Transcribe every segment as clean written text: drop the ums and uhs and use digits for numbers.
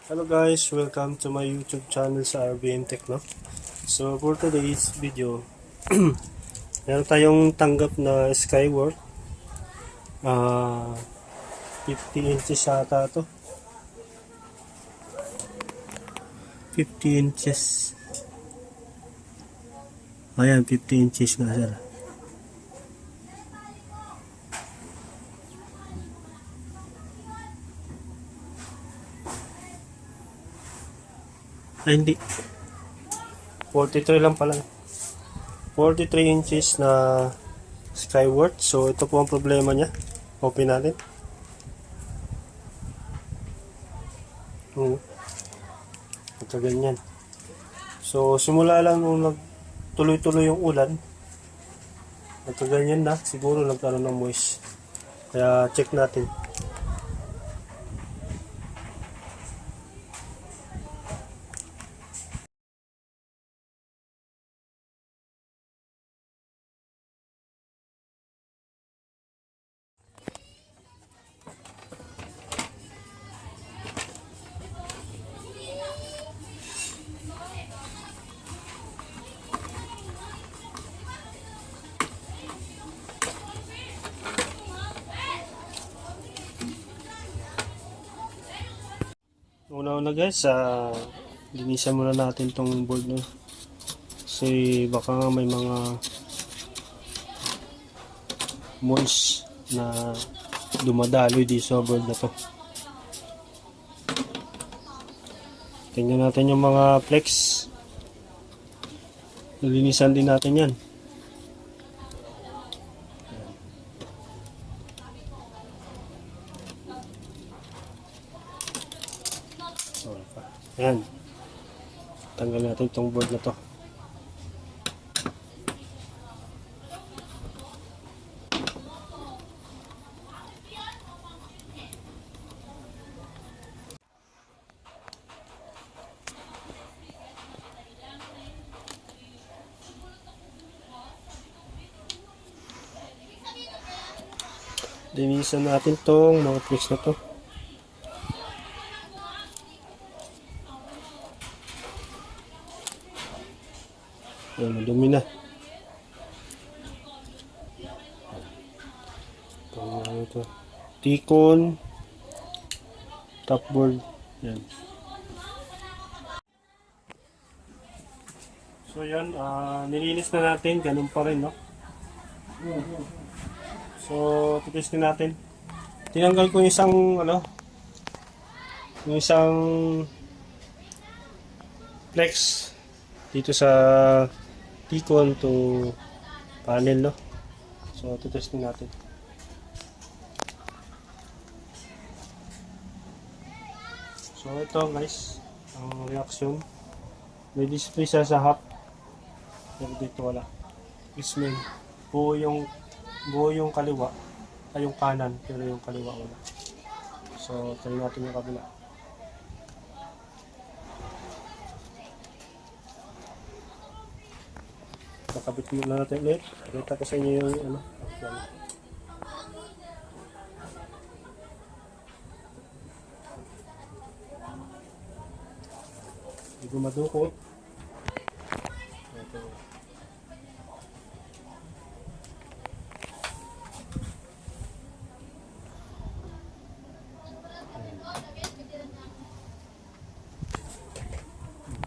Hello guys, welcome to my YouTube channel sa RBM Tech, no? So for today's video, meron tayong tanggap na Skyward. 50 inches ata to. 50 inches. Ayan, 50 inches nga sir. Ay, hindi. 43 lang pala. 43 inches na Skyward. So ito po ang problema niya. Open natin. Ito ganyan. So simula lang nung nagtuloy-tuloy yung ulan. Ito ganyan na. Siguro nagkaroon ng moist. Kaya check natin. Una-una guys, linisan muna natin tong board, no? Kasi baka nga may mga moist na dumadaloy dito sa board na to. Tingnan natin yung mga flex. Linisan din natin yan. Ayan. Tanggal natin itong board na to. Linisan natin tong mga flex na to. Ayan, madumi na. Ito. Tikon. Topboard. Yan. So yan, nilinis na natin. Ganun pa rin, no? So, titistin natin. Tinanggal ko yung isang, yung isang flex dito sa Tikon to panel, no? So, titistin natin. So, ito guys, ang reaction. May display siya sa half. Pero dito wala. Ismail. Buo yung kaliwa. Ay, yung kanan. Pero yung kaliwa wala. So, try natin yung kabila. Nakabit muna natin ulit. Pakita ko sa inyo yung hindi ko madukot. Ito.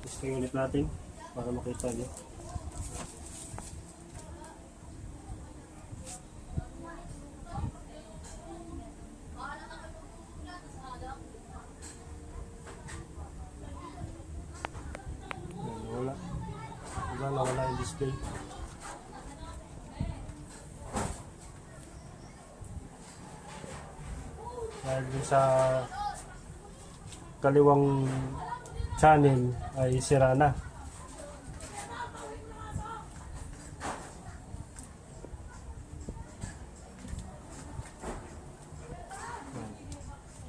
Testing ulit natin para makita niyo. Wala yung display. Dahil sa kaliwang channel ay sira na.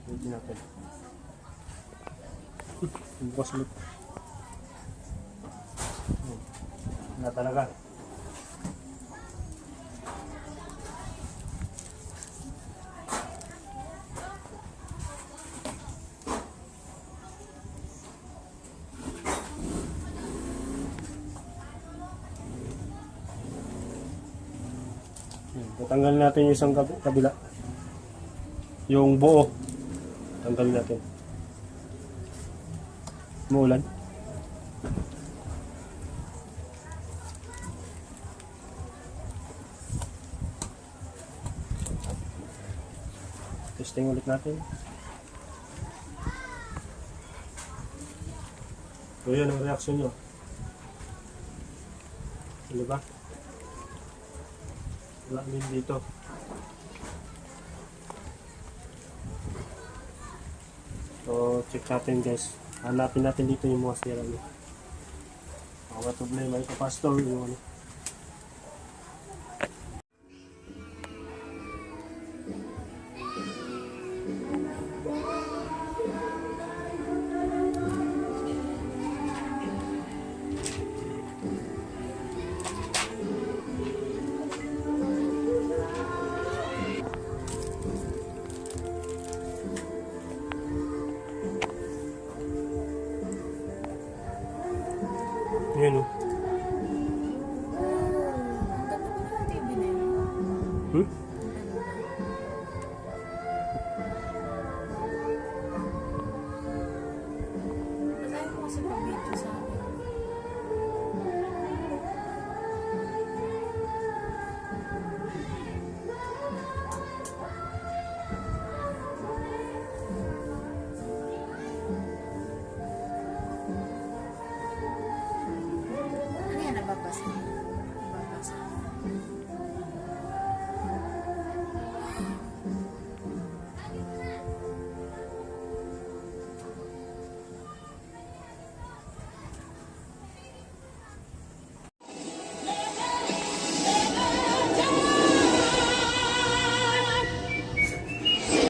Hindi natin. Bukas ulit. Na talaga. Tanggalin natin yung isang kabila. Yung buo. Tanggalin natin. Umuulan. Testing ulit natin. So yan ang reaction nyo. Ano ba? Wala din dito. So check natin guys. Hanapin natin dito yung mga sira nyo. Mga problema ito pastor yung ano. Yan o. Hmm? Ayaw ko kasi pag-video sa